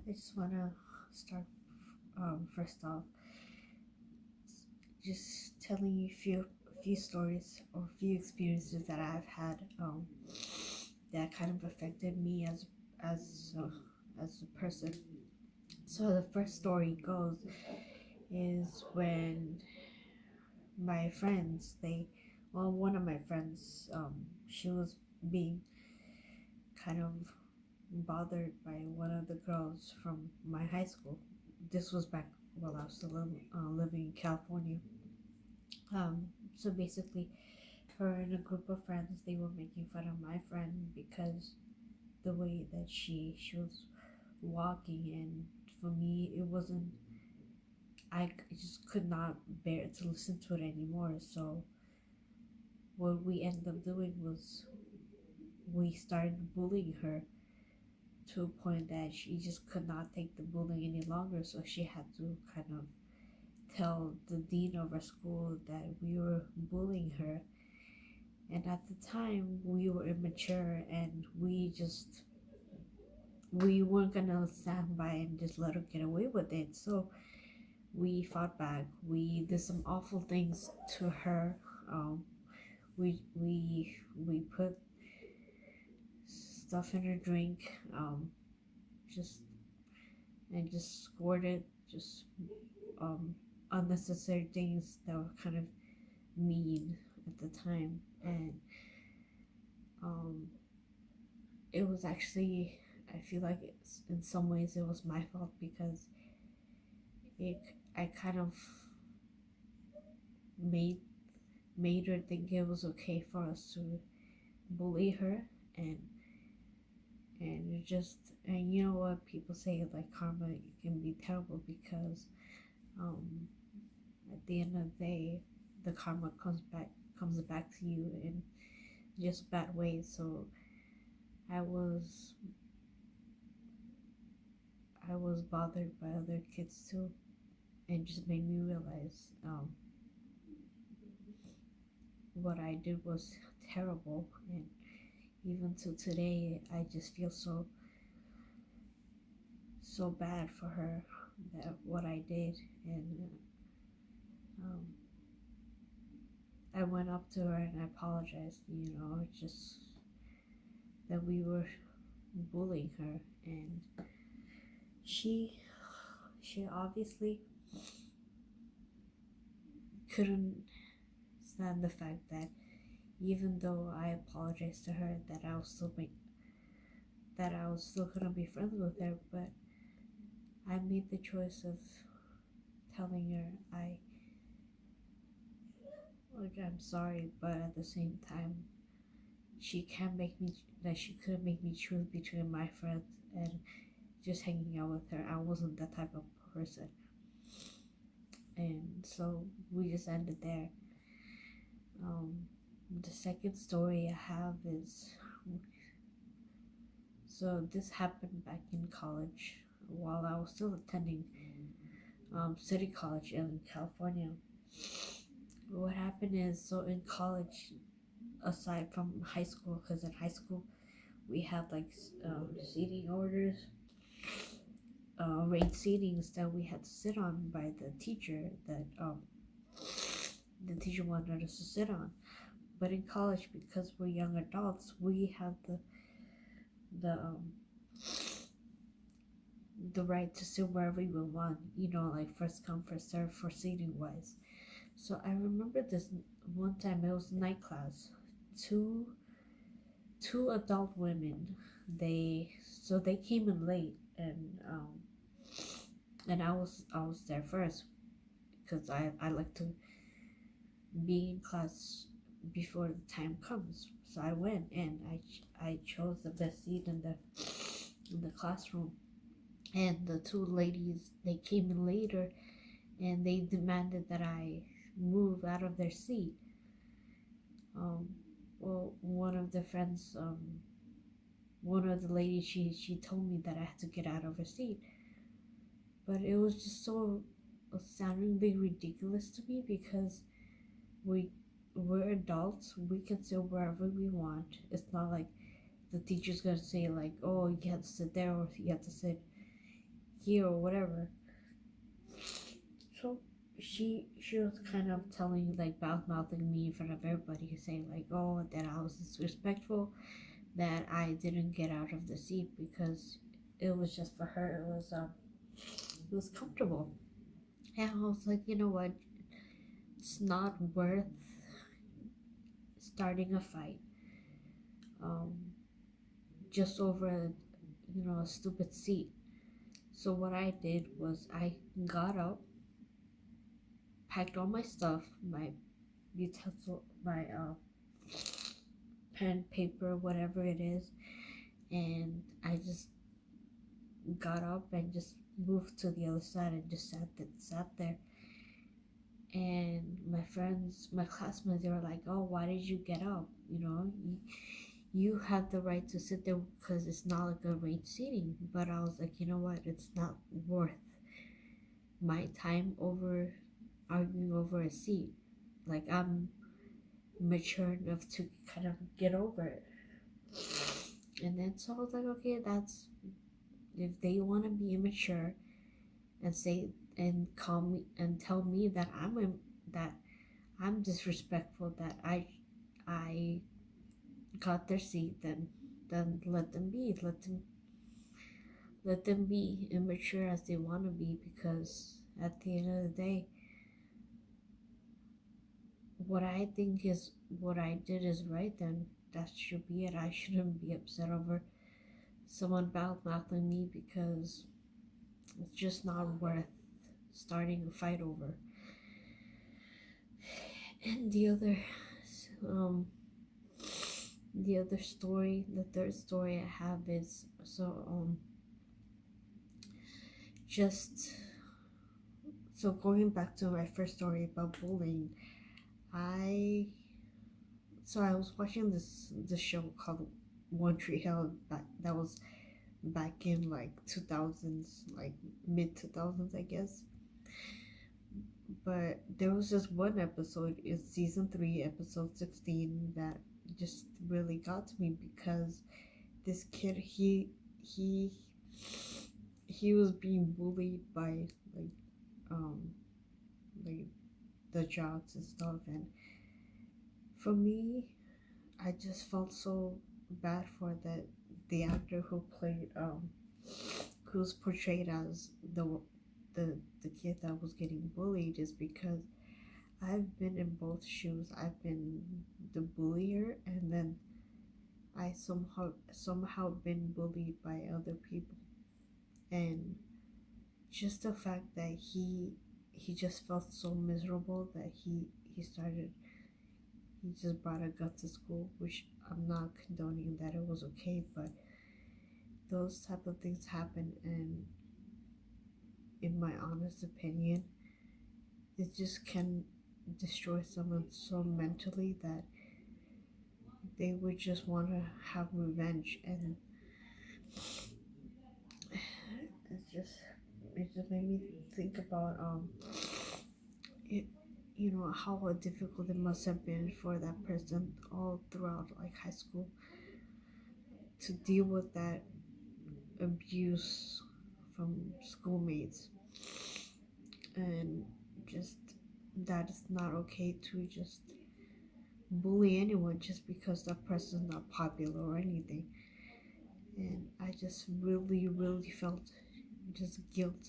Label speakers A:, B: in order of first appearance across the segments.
A: I just want to start first off, just telling you a few stories or a few experiences that I've had that kind of affected me as as a person. So the first story goes is when my friends one of my friends she was being kind of bothered by one of the girls from my high school. This was back while I was still living in California. So basically, her and a group of friends they were making fun of my friend because the way that she was walking, and for me it wasn't. I just could not bear to listen to it anymore. So what we ended up doing was we started bullying her to a point that she just could not take the bullying any longer. So she had to kind of tell the dean of our school that we were bullying her. And at the time, we were immature and we weren't gonna stand by and just let her get away with it. So we fought back. We did some awful things to her. Um, we put stuff in her drink. Just and just squirted just um unnecessary things that were kind of mean at the time. And um it was actually, I feel like it's in some ways it was my fault because it I kind of made made her think it was okay for us to bully her. and and you know what people say, like karma can be terrible because um at the end of the day the karma comes back to you in just bad ways. So I was I was bothered by other kids too, and just made me realize what I did was terrible. And even to today, I just feel so bad for her that what I did. And um, I went up to her and I apologized. Just that we were bullying her, and she she obviously couldn't stand the fact that even though I apologized to her, that I was still gonna be friends with her. But I made the choice of telling her I'm sorry, but at the same time, she couldn't make me choose between my friends and just hanging out with her. I wasn't that type of person, and so we just ended there. Um, the second story I have is, so this happened back in college while I was still attending City College in California. What happened is, so in college, aside from high school, because in high school we had like seating orders, ranked seatings that we had to sit on by the teacher that the teacher wanted us to sit on. But in college, because we're young adults, we have the um, the right to sit wherever we want. Like first come first serve for seating wise. So I remember this one time. It was night class. Two two adult women. They came in late, and I was there first because I like to be in class before the time comes. So I went and I chose the best seat in the classroom. And the two ladies, they came in later and they demanded that I move out of their seat. Um, well, one of the ladies, she told me that I had to get out of her seat, but it was just so astoundingly ridiculous to me because we we're adults. We can sit wherever we want. It's not like the teacher's gonna say like, oh, you have to sit there or you have to sit year or whatever. So she was kind of telling, like, bad mouthing me in front of everybody, saying like, oh, that I was disrespectful, that I didn't get out of the seat because it was just for her. It was comfortable. And I was like, you know what? It's not worth starting a fight, um, just over, a stupid seat. So what I did was I got up, packed all my stuff, my utensil, my pen, paper, whatever it is, and I just got up and just moved to the other side and just sat there. And my friends, my classmates, they were like, "Oh, why did you get up? You have the right to sit there because it's not like a range seating." But I was like, you know what? It's not worth my time over arguing over a seat. Like, I'm mature enough to kind of get over it. And then so I was like, okay, that's, if they want to be immature and say and call me and tell me that I'm disrespectful, that I got their seat, then let them be. Let them be immature as they want to be, because at the end of the day, what I think is what I did is right, then that should be it. I shouldn't be upset over someone bad mouthing me, because it's just not worth starting a fight over. And um, the third story I have is, just so going back to my first story about bullying. I I was watching this show called One Tree Hill, that was back in like 2000s, like mid 2000s, I guess. But there was just one episode in season 3, episode 16, that just really got to me, because this kid, he he was being bullied by um like the jocks and stuff. And for me, I just felt so bad for the actor who's portrayed as the kid that was getting bullied, is because I've been in both shoes. I've been the bullier, and then I somehow been bullied by other people. And just the fact that he just felt so miserable that he just brought a gun to school, which I'm not condoning that it was okay, but those type of things happen. And in my honest opinion, it just can destroy someone so mentally that they would just want to have revenge. And it just made me think about it, how difficult it must have been for that person all throughout, like, high school, to deal with that abuse from schoolmates. And just that it's not okay to just bully anyone just because that person's not popular or anything. And I just really, really felt just guilt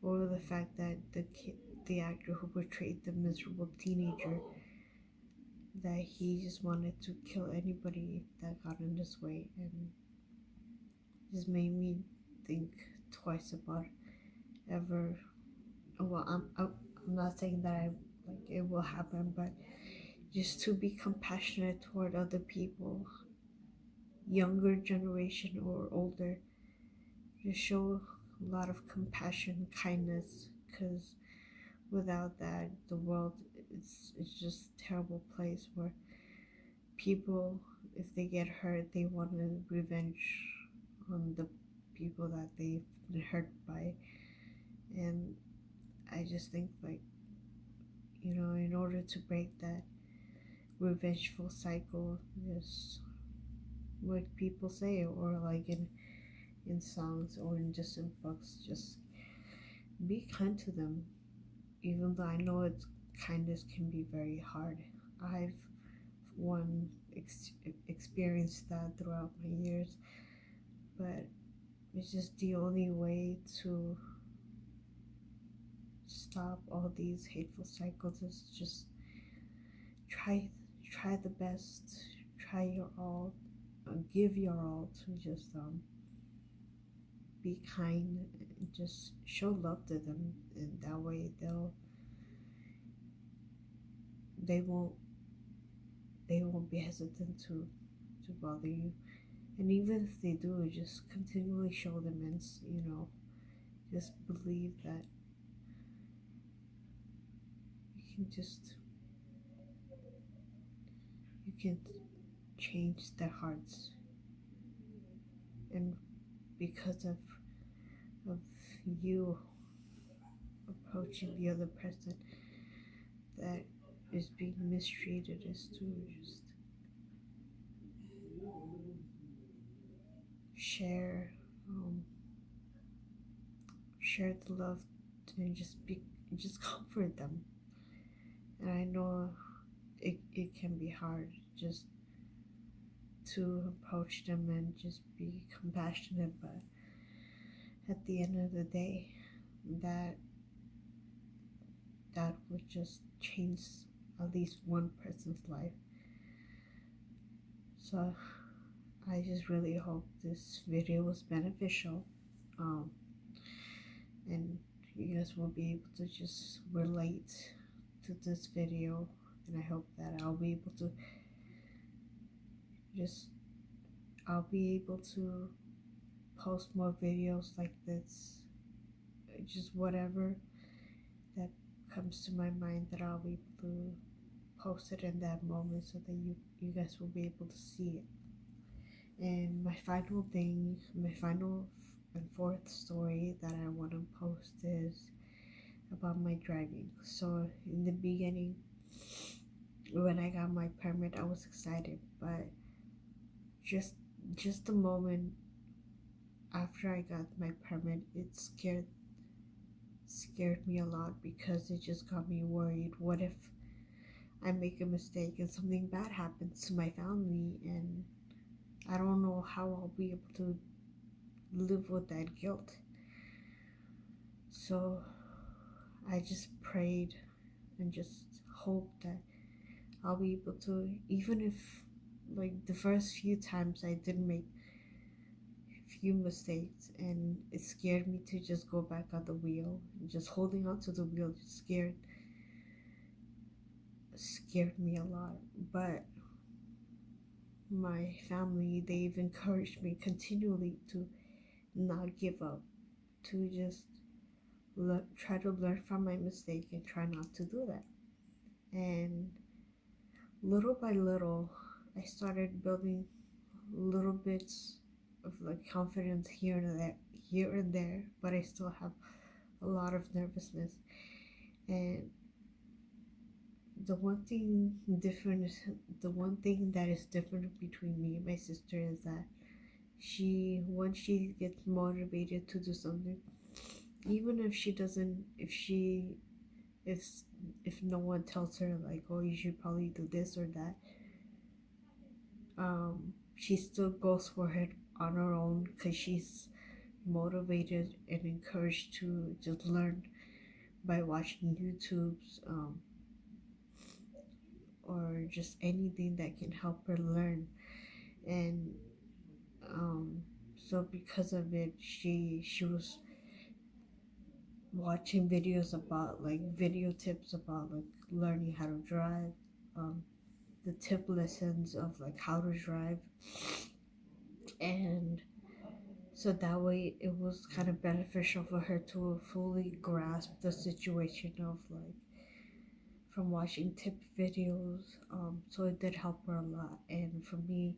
A: over the fact that the actor who portrayed the miserable teenager, that he just wanted to kill anybody that got in his way. And just made me think twice about ever. Well, I'm not saying that it will happen, but just to be compassionate toward other people, younger generation or older. Just show a lot of compassion, kindness, because without that, the world it's just a terrible place where people, if they get hurt, they want to revenge on the people that they've been hurt by. And I just think, like, in order to break that revengeful cycle, just what people say, or like in in songs or in just in books. Just be kind to them, even though I know it's kindness can be very hard. I've one experienced that throughout my years, but it's just the only way to stop all these hateful cycles is just try try the best, try your all, give your all to just be kind and just show love to them, and that way they won't they won't be hesitant to bother you. And even if they do, just continually show them, and just believe that you can change their hearts. And because of you approaching the other person that is being mistreated, is to just share share the love, and just comfort them. And I know it can be hard just to approach them and just be compassionate, but at the end of the day, that would just change at least one person's life. So I just really hope this video was beneficial, and you guys will be able to just relate to this video, and I hope that I'll be able to post more videos like this, just whatever that comes to my mind, that I'll be able to post it in that moment so that you guys will be able to see it. And my final and fourth story that I want to post is about my driving. So in the beginning, when I got my permit, I was excited, but just the moment after I got my permit, it scared me a lot, because it just got me worried. What if I make a mistake and something bad happens to my family, and I don't know how I'll be able to live with that guilt. So I just prayed and just hoped that I'll be able to, even if like the first few times I did make a few mistakes and it scared me to just go back on the wheel, just holding on to the wheel just scared me a lot. But my family, they've encouraged me continually to not give up, to just try to learn from my mistake and try not to do that. And little by little, I started building little bits of like confidence here and there, but I still have a lot of nervousness. And the one thing that is different between me and my sister is that once she gets motivated to do something, even if she doesn't, if no one tells her like, oh, you should probably do this or that, she still goes for it on her own, because she's motivated and encouraged to just learn by watching YouTube's, or just anything that can help her learn. And so because of it, she was watching videos about like video tips about like learning how to drive, the tip lessons of like how to drive. And so that way it was kind of beneficial for her to fully grasp the situation of like from watching tip videos. So it did help her a lot. And for me,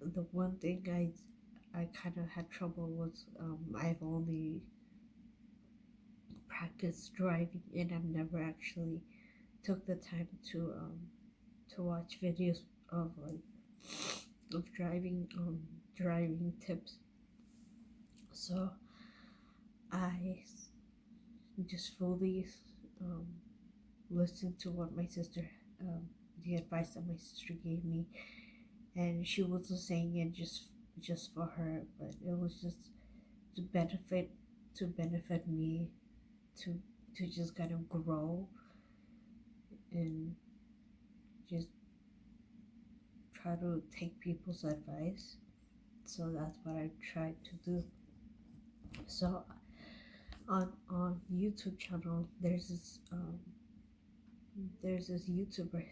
A: the one thing I kind of had trouble was, I've only practiced driving, and I've never actually took the time to watch videos of like of driving driving tips. So I just fully um, listened to what my sister, the advice that my sister gave me, and she wasn't saying it just for her, but it was just to benefit me, to just kind of grow and just try to take people's advice. So that's what I tried to do. So on YouTube channel, there's this YouTuber.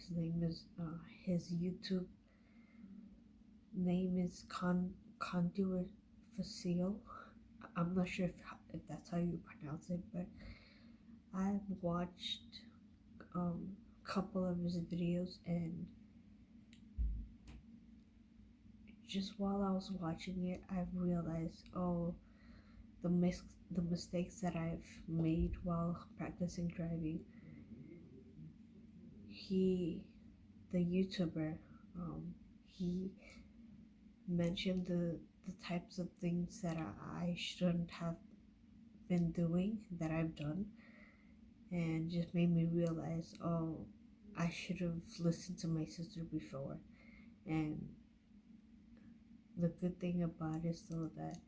A: His YouTube name is Conduit Facile. I'm not sure if that's how you pronounce it, but I've watched a couple of his videos, and just while I was watching it, I've realized, oh, the mistakes that I've made while practicing driving. The YouTuber, he mentioned the types of things that I shouldn't have been doing that I've done, and just made me realize, oh, I should have listened to my sister before. And the good thing about it is though that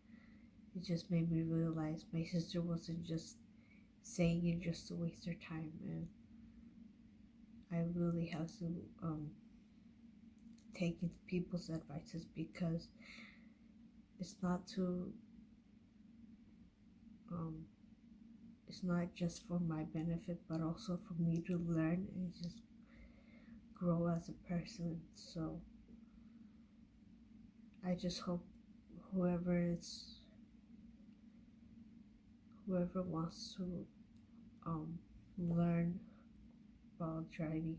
A: it just made me realize my sister wasn't just saying it just to waste her time, and I really have to take into people's advices, because it's not to it's not just for my benefit, but also for me to learn and just grow as a person. So I just hope whoever wants to learn about driving,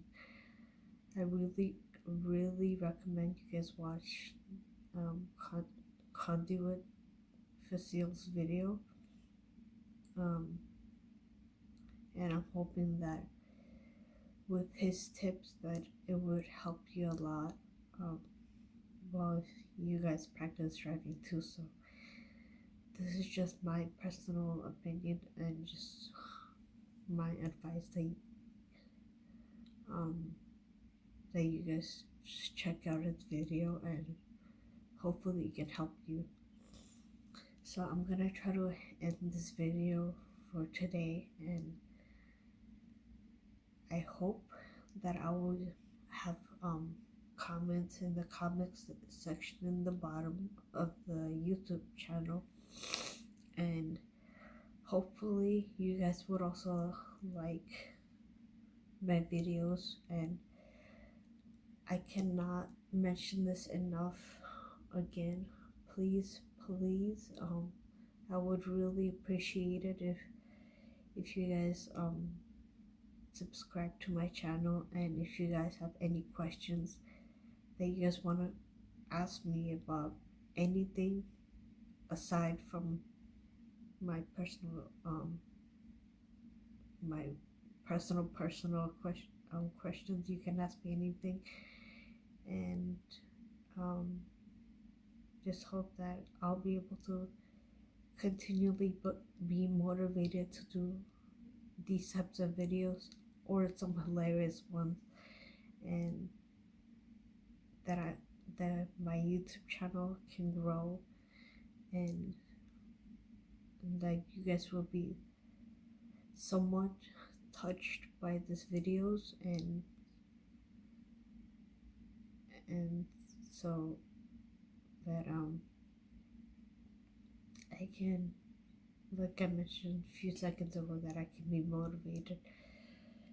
A: I really recommend you guys watch Conduit Facile's video, and I'm hoping that with his tips that it would help you a lot while you guys practice driving too. So this is just my personal opinion and just my advice that you guys just check out his video, and hopefully it can help you. So I'm gonna try to end this video for today, and I hope that I will have comments in the comments section in the bottom of the YouTube channel, and hopefully you guys would also like my videos. And I cannot mention this enough again, please, I would really appreciate it if you guys subscribe to my channel, and if you guys have any questions that you guys want to ask me about anything aside from my personal questions, you can ask me anything. And just hope that I'll be able to continually be motivated to do these types of videos, or some hilarious ones, and that my YouTube channel can grow, and that you guys will be somewhat touched by these videos, and so that I can, like I mentioned a few seconds ago, that I can be motivated.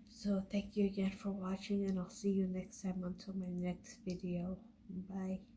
A: So thank you again for watching, and I'll see you next time until my next video. Bye.